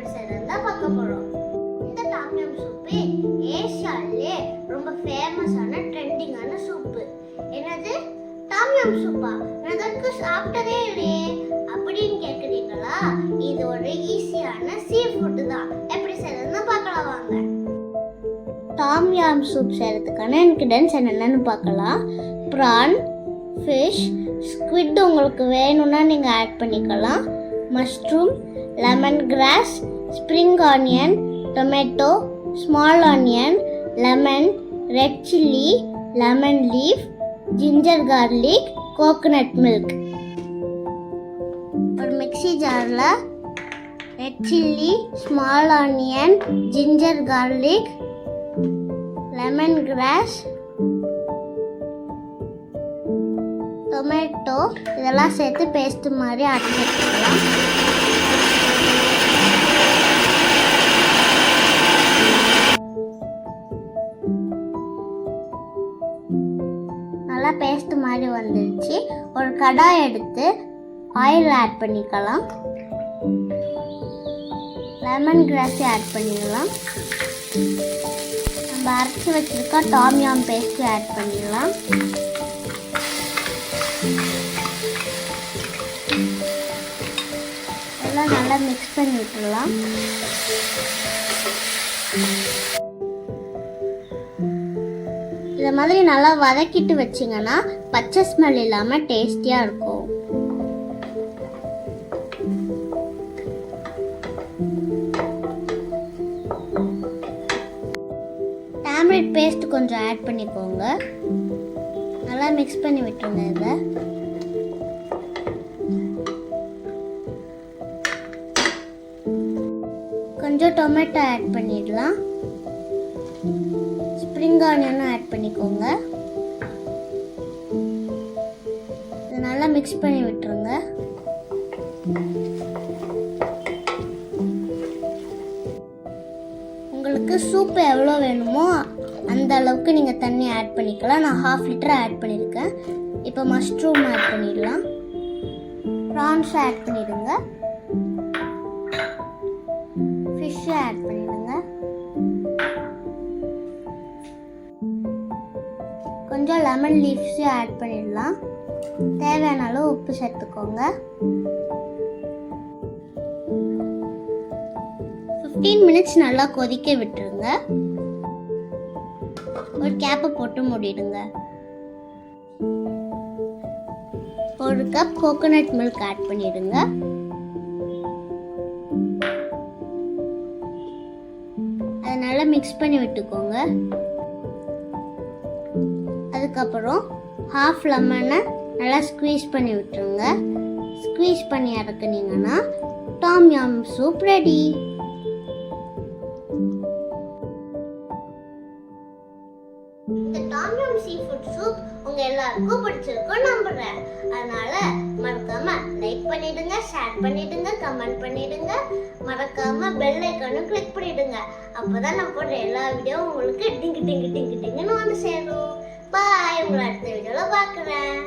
எப்படி செய்யறதுன்னு பார்க்க போறோம். இந்த டாம் யம் சூப்பு ஏசியாவிலே ரொம்ப ஃபேமஸான ட்ரெண்டிங்கான சூப்பு. என்னது டாம் யம் சூப்பா? எனக்கு சாப்பிட்டதே இல்லையே அப்படின்னு கேட்குறீங்களா? இது ஒரு ஈஸியான சீ ஃபுட்டு தான். எப்படி செய்யறதுன்னு பார்க்கலாம் வாங்க. டாம் யம் சூப் செய்யறதுக்கான இன்கிரிடியன்ட்ஸ் என்னென்னு பார்க்கலாம். ப்ரான், ஃபிஷ், ஸ்குவிட் உங்களுக்கு வேணும்னா நீங்கள் ஆட் பண்ணிக்கலாம். Mushroom, lemon grass, spring onion, tomato, small onion, lemon, red chilli, lemon leaf, ginger garlic, coconut milk. ஒரு மிக்ஸி ஜாரில் red chilli, small onion, ginger garlic, lemon grass, tomato இதெல்லாம் சேர்த்து paste மாதிரி அரைச்சி எடுத்துக்கலாம். நல்லா பேஸ்ட் மாதிரி வந்துடுச்சு. ஒரு கடாய் எடுத்து ஆயில் ஆட் பண்ணிக்கலாம். லெமன் கிராஸை ஆட் பண்ணிடலாம். நம்ம அரைச்சி வச்சிருக்க டாம் யம் பேஸ்ட்டு ஆட் பண்ணிடலாம். எல்லாம் நல்லா மிக்ஸ் பண்ணி விட்டுடலாம். இதை மாதிரி நல்லா வதக்கிட்டு வச்சிங்கன்னா பச்சை ஸ்மெல் இல்லாமல் டேஸ்டியாக இருக்கும். டர்மரிக் பேஸ்ட் கொஞ்சம் ஆட் பண்ணிக்கோங்க. நல்லா மிக்ஸ் பண்ணி விட்டுருங்க. இதை கொஞ்சம் டொமேட்டோ ஆட் பண்ணிடலாம். ஸ்ப்ரிங் ஆனியனும் ஆட் பண்ணிக்கோங்க. இதை நல்லா மிக்ஸ் பண்ணி விட்டுருங்க. உங்களுக்கு சூப்பு எவ்வளோ வேணுமோ அந்த அளவுக்கு நீங்கள் தண்ணி ஆட் பண்ணிக்கலாம். நான் 1/2 லிட்டர் ஆட் பண்ணியிருக்கேன். இப்போ மஷ்ரூம் ஆட் பண்ணிடலாம். ப்ரான்ஸ் ஆட் பண்ணிடுங்க. ஃபிஷ்ஷை ஆட் பண்ணிடுங்க. கொஞ்சம் லெமன் லீஃப்ஸையும் ஆட் பண்ணிடலாம். தேவையான அளவு உப்பு சேர்த்துக்கோங்க. 15 மினிட்ஸ் நல்லா கொதிக்க விட்டுருங்க. ஒரு கேப்பை போட்டு மூடிடுங்க. 1 கப் கோகோனட் மில்க் ஆட் பண்ணிடுங்க. அதை நல்லா மிக்ஸ் பண்ணி விட்டுக்கோங்க. அதுக்கப்புறம் 1/2 லெமனை நல்லா ஸ்குவீஸ் பண்ணி விட்டுருங்க. ஸ்குவீஸ் பண்ணி இறக்குனீங்கன்னா டாம் யம் சூப் ரெடி. இந்த டாம் யம் சீ ஃபுட் சூப் உங்க எல்லாருக்கும் பிடிச்சிருக்கும் நம்புறேன். அதனால மறக்காம லைக் பண்ணிடுங்க, ஷேர் பண்ணிடுங்க, கமெண்ட் பண்ணிடுங்க. மறக்காம பெல் ஐகானும் கிளிக் பண்ணிடுங்க. அப்பதான் நான் போடுற எல்லா வீடியோவும் உங்களுக்கு டிங்கு டிங்கு டிங்கு டிங்குன்னு வந்து சேரும். பாய். உங்களை அடுத்த வீடியோல பார்க்குறேன்.